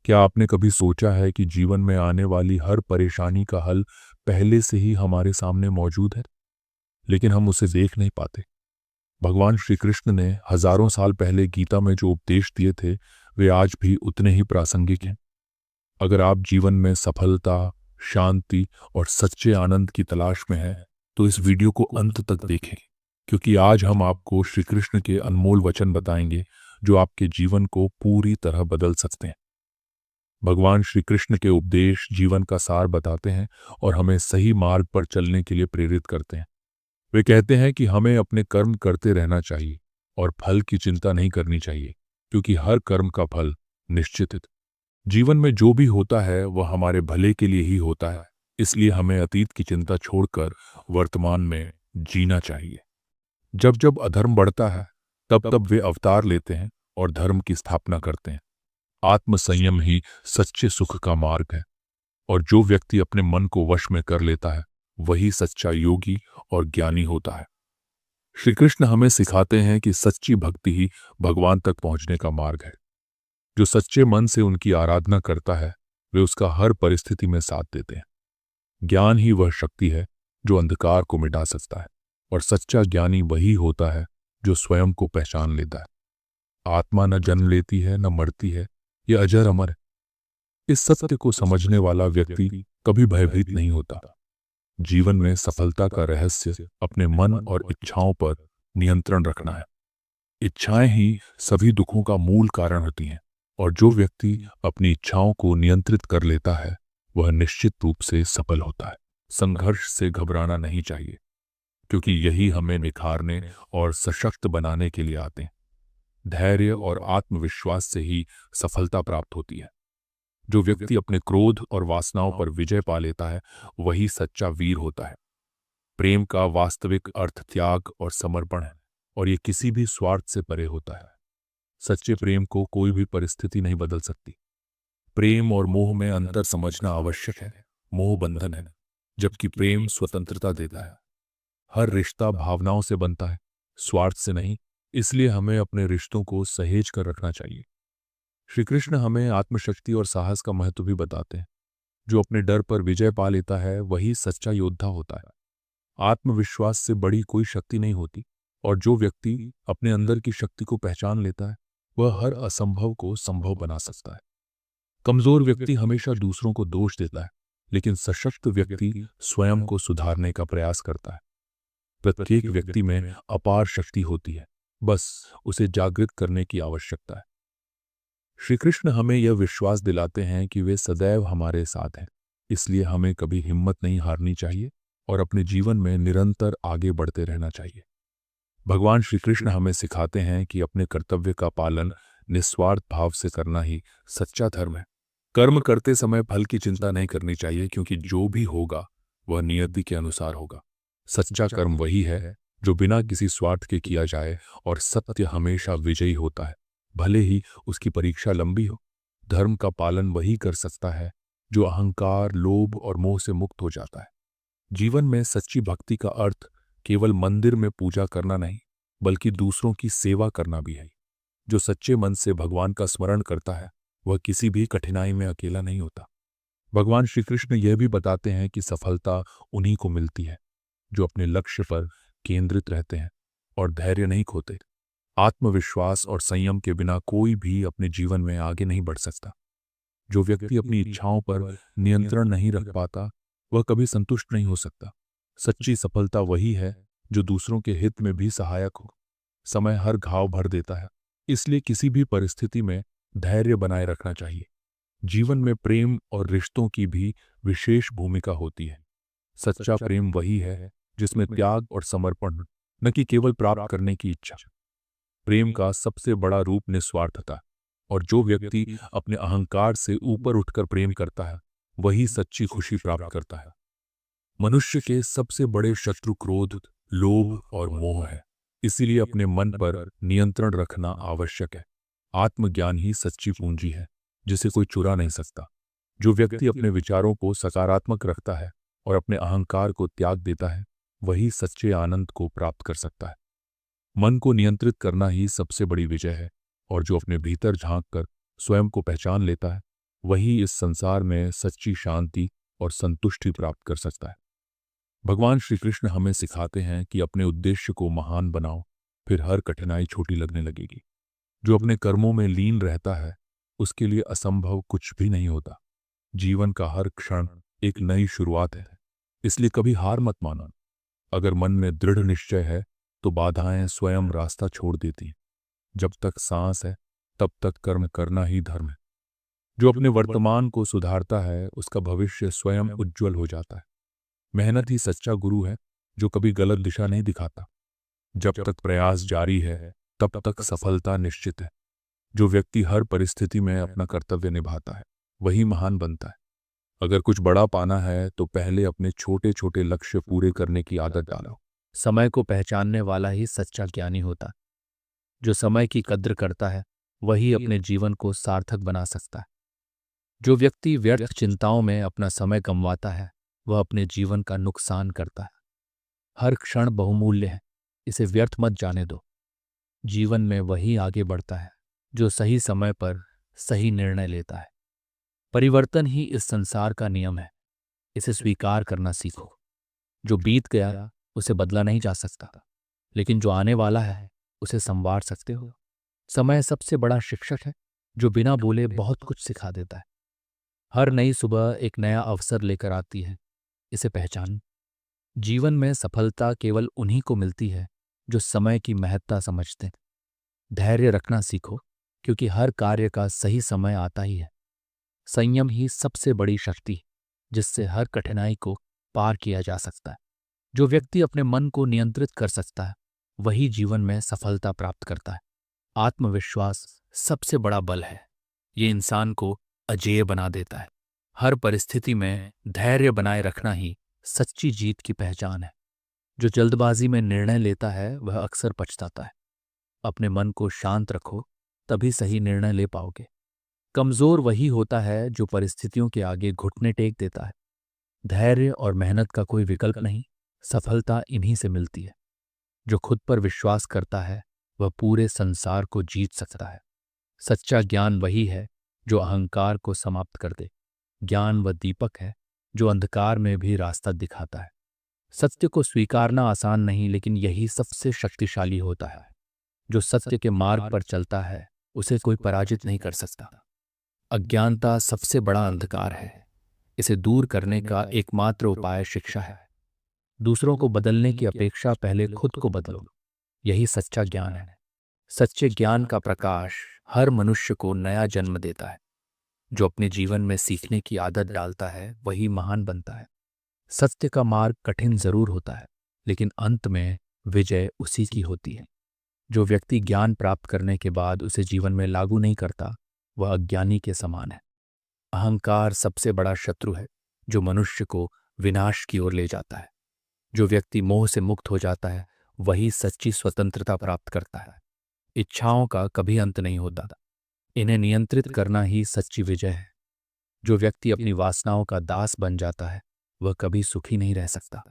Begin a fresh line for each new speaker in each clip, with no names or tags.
क्या आपने कभी सोचा है कि जीवन में आने वाली हर परेशानी का हल पहले से ही हमारे सामने मौजूद है, लेकिन हम उसे देख नहीं पाते। भगवान श्री कृष्ण ने हजारों साल पहले गीता में जो उपदेश दिए थे, वे आज भी उतने ही प्रासंगिक हैं। अगर आप जीवन में सफलता, शांति और सच्चे आनंद की तलाश में हैं, तो इस वीडियो को अंत तक देखें, क्योंकि आज हम आपको श्री कृष्ण के अनमोल वचन बताएंगे जो आपके जीवन को पूरी तरह बदल सकते हैं। भगवान श्री कृष्ण के उपदेश जीवन का सार बताते हैं और हमें सही मार्ग पर चलने के लिए प्रेरित करते हैं। वे कहते हैं कि हमें अपने कर्म करते रहना चाहिए और फल की चिंता नहीं करनी चाहिए, क्योंकि हर कर्म का फल निश्चित है। जीवन में जो भी होता है वह हमारे भले के लिए ही होता है, इसलिए हमें अतीत की चिंता छोड़कर वर्तमान में जीना चाहिए। जब जब अधर्म बढ़ता है, तब तब वे अवतार लेते हैं और धर्म की स्थापना करते हैं। आत्मसंयम ही सच्चे सुख का मार्ग है, और जो व्यक्ति अपने मन को वश में कर लेता है वही सच्चा योगी और ज्ञानी होता है। श्री कृष्ण हमें सिखाते हैं कि सच्ची भक्ति ही भगवान तक पहुंचने का मार्ग है। जो सच्चे मन से उनकी आराधना करता है, वे उसका हर परिस्थिति में साथ देते हैं। ज्ञान ही वह शक्ति है जो अंधकार को मिटा सकता है, और सच्चा ज्ञानी वही होता है जो स्वयं को पहचान लेता है। आत्मा न जन्म लेती है न मरती है, यह अजर अमर है। इस सत्य को समझने वाला व्यक्ति कभी भयभीत नहीं होता। जीवन में सफलता का रहस्य अपने मन और इच्छाओं पर नियंत्रण रखना है। इच्छाएं ही सभी दुखों का मूल कारण होती हैं, और जो व्यक्ति अपनी इच्छाओं को नियंत्रित कर लेता है वह निश्चित रूप से सफल होता है। संघर्ष से घबराना नहीं चाहिए, क्योंकि यही हमें निखारने और सशक्त बनाने के लिए आते हैं। धैर्य और आत्मविश्वास से ही सफलता प्राप्त होती है। जो व्यक्ति अपने क्रोध और वासनाओं पर विजय पा लेता है वही सच्चा वीर होता है। प्रेम का वास्तविक अर्थ त्याग और समर्पण है, और ये किसी भी स्वार्थ से परे होता है। सच्चे प्रेम को कोई भी परिस्थिति नहीं बदल सकती। प्रेम और मोह में अंतर समझना आवश्यक है। मोह बंधन है, जबकि प्रेम स्वतंत्रता देता है। हर रिश्ता भावनाओं से बनता है, स्वार्थ से नहीं। इसलिए हमें अपने रिश्तों को सहेज कर रखना चाहिए। श्री कृष्ण हमें आत्मशक्ति और साहस का महत्व भी बताते हैं। जो अपने डर पर विजय पा लेता है वही सच्चा योद्धा होता है। आत्मविश्वास से बड़ी कोई शक्ति नहीं होती, और जो व्यक्ति अपने अंदर की शक्ति को पहचान लेता है वह हर असंभव को संभव बना सकता है। कमजोर व्यक्ति हमेशा दूसरों को दोष देता है, लेकिन सशक्त व्यक्ति स्वयं को सुधारने का प्रयास करता है। प्रत्येक व्यक्ति में अपार शक्ति होती है, बस उसे जागृत करने की आवश्यकता है। श्री कृष्ण हमें यह विश्वास दिलाते हैं कि वे सदैव हमारे साथ हैं, इसलिए हमें कभी हिम्मत नहीं हारनी चाहिए और अपने जीवन में निरंतर आगे बढ़ते रहना चाहिए। भगवान श्री कृष्ण हमें सिखाते हैं कि अपने कर्तव्य का पालन निस्वार्थ भाव से करना ही सच्चा धर्म है। कर्म करते समय फल की चिंता नहीं करनी चाहिए, क्योंकि जो भी होगा वह नियति के अनुसार होगा। सच्चा कर्म वही है जो बिना किसी स्वार्थ के किया जाए, और सत्य हमेशा विजयी होता है, भले ही उसकी परीक्षा लंबी हो। धर्म का पालन वही कर सकता है जो अहंकार, लोभ और मोह से मुक्त हो जाता है। जीवन में सच्ची भक्ति का अर्थ केवल मंदिर में पूजा करना नहीं, बल्कि दूसरों की सेवा करना भी है। जो सच्चे मन से भगवान का स्मरण करता है वह किसी भी कठिनाई में अकेला नहीं होता। भगवान श्री कृष्ण यह भी बताते हैं कि सफलता उन्हीं को मिलती है जो अपने लक्ष्य पर केंद्रित रहते हैं और धैर्य नहीं खोते। आत्मविश्वास और संयम के बिना कोई भी अपने जीवन में आगे नहीं बढ़ सकता। जो व्यक्ति अपनी इच्छाओं पर नियंत्रण नहीं रख पाता वह कभी संतुष्ट नहीं हो सकता। सच्ची सफलता वही है जो दूसरों के हित में भी सहायक हो। समय हर घाव भर देता है, इसलिए किसी भी परिस्थिति में धैर्य बनाए रखना चाहिए। जीवन में प्रेम और रिश्तों की भी विशेष भूमिका होती है। सच्चा प्रेम वही है जिसमें त्याग और समर्पण, न कि केवल प्राप्त करने की इच्छा। प्रेम का सबसे बड़ा रूप निस्वार्थता, और जो व्यक्ति अपने अहंकार से ऊपर उठकर प्रेम करता है वही सच्ची खुशी प्राप्त करता है। मनुष्य के सबसे बड़े शत्रु क्रोध, लोभ और मोह है, इसीलिए अपने मन पर नियंत्रण रखना आवश्यक है। आत्मज्ञान ही सच्ची पूंजी है जिसे कोई चुरा नहीं सकता। जो व्यक्ति अपने विचारों को सकारात्मक रखता है और अपने अहंकार को त्याग देता है वही सच्चे आनंद को प्राप्त कर सकता है। मन को नियंत्रित करना ही सबसे बड़ी विजय है, और जो अपने भीतर झांक कर स्वयं को पहचान लेता है वही इस संसार में सच्ची शांति और संतुष्टि प्राप्त कर सकता है। भगवान श्री कृष्ण हमें सिखाते हैं कि अपने उद्देश्य को महान बनाओ, फिर हर कठिनाई छोटी लगने लगेगी। जो अपने कर्मों में लीन रहता है उसके लिए असंभव कुछ भी नहीं होता। जीवन का हर क्षण एक नई शुरुआत है, इसलिए कभी हार मत मानो। अगर मन में दृढ़ निश्चय है तो बाधाएं स्वयं रास्ता छोड़ देती हैं। जब तक सांस है तब तक कर्म करना ही धर्म है। जो अपने वर्तमान को सुधारता है उसका भविष्य स्वयं उज्जवल हो जाता है। मेहनत ही सच्चा गुरु है जो कभी गलत दिशा नहीं दिखाता। जब तक प्रयास जारी है तब तक सफलता निश्चित है। जो व्यक्ति हर परिस्थिति में अपना कर्तव्य निभाता है वही महान बनता है। अगर कुछ बड़ा पाना है तो पहले अपने छोटे छोटे लक्ष्य पूरे करने की आदत डालो।
समय को पहचानने वाला ही सच्चा ज्ञानी होता है। जो समय की कद्र करता है वही अपने जीवन को सार्थक बना सकता है। जो व्यक्ति व्यर्थ चिंताओं में अपना समय गंवाता है वह अपने जीवन का नुकसान करता है। हर क्षण बहुमूल्य है, इसे व्यर्थ मत जाने दो। जीवन में वही आगे बढ़ता है जो सही समय पर सही निर्णय लेता है। परिवर्तन ही इस संसार का नियम है, इसे स्वीकार करना सीखो। जो बीत गया उसे बदला नहीं जा सकता, लेकिन जो आने वाला है उसे संवार सकते हो। समय सबसे बड़ा शिक्षक है जो बिना बोले बहुत कुछ सिखा देता है। हर नई सुबह एक नया अवसर लेकर आती है, इसे पहचान। जीवन में सफलता केवल उन्हीं को मिलती है जो समय की महत्ता समझते हैं। धैर्य रखना सीखो, क्योंकि हर कार्य का सही समय आता ही है। संयम ही सबसे बड़ी शक्ति है, जिससे हर कठिनाई को पार किया जा सकता है। जो व्यक्ति अपने मन को नियंत्रित कर सकता है वही जीवन में सफलता प्राप्त करता है। आत्मविश्वास सबसे बड़ा बल है, ये इंसान को अजेय बना देता है। हर परिस्थिति में धैर्य बनाए रखना ही सच्ची जीत की पहचान है। जो जल्दबाजी में निर्णय लेता है वह अक्सर पछताता है। अपने मन को शांत रखो, तभी सही निर्णय ले पाओगे। कमजोर वही होता है जो परिस्थितियों के आगे घुटने टेक देता है। धैर्य और मेहनत का कोई विकल्प नहीं, सफलता इन्हीं से मिलती है। जो खुद पर विश्वास करता है वह पूरे संसार को जीत सकता है। सच्चा ज्ञान वही है जो अहंकार को समाप्त कर दे। ज्ञान वह दीपक है जो अंधकार में भी रास्ता दिखाता है। सत्य को स्वीकारना आसान नहीं, लेकिन यही सबसे शक्तिशाली होता है। जो सत्य के मार्ग पर चलता है उसे कोई पराजित नहीं कर सकता। अज्ञानता सबसे बड़ा अंधकार है, इसे दूर करने का एकमात्र उपाय शिक्षा है। दूसरों को बदलने की अपेक्षा पहले खुद को बदलो, यही सच्चा ज्ञान है। सच्चे ज्ञान का प्रकाश हर मनुष्य को नया जन्म देता है। जो अपने जीवन में सीखने की आदत डालता है वही महान बनता है। सत्य का मार्ग कठिन जरूर होता है, लेकिन अंत में विजय उसी की होती है। जो व्यक्ति ज्ञान प्राप्त करने के बाद उसे जीवन में लागू नहीं करता वह अज्ञानी के समान है। अहंकार सबसे बड़ा शत्रु है जो मनुष्य को विनाश की ओर ले जाता है। जो व्यक्ति मोह से मुक्त हो जाता है वही सच्ची स्वतंत्रता प्राप्त करता है। इच्छाओं का कभी अंत नहीं होता, इन्हें नियंत्रित करना ही सच्ची विजय है। जो व्यक्ति अपनी वासनाओं का दास बन जाता है वह कभी सुखी नहीं रह सकता।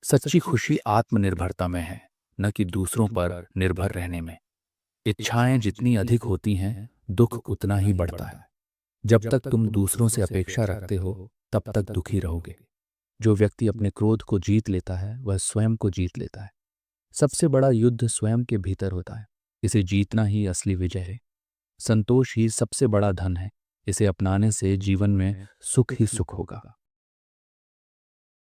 सच्ची खुशी आत्मनिर्भरता में है, न कि दूसरों पर निर्भर रहने में। इच्छाएं जितनी अधिक होती हैं दुख उतना ही बढ़ता है। जब तक तुम दूसरों से अपेक्षा रखते हो तब तक दुखी रहोगे। जो व्यक्ति अपने क्रोध को जीत लेता है वह स्वयं को जीत लेता है। सबसे बड़ा युद्ध स्वयं के भीतर होता है, इसे जीतना ही असली विजय है। संतोष ही सबसे बड़ा धन है, इसे अपनाने से जीवन में सुख ही सुख होगा।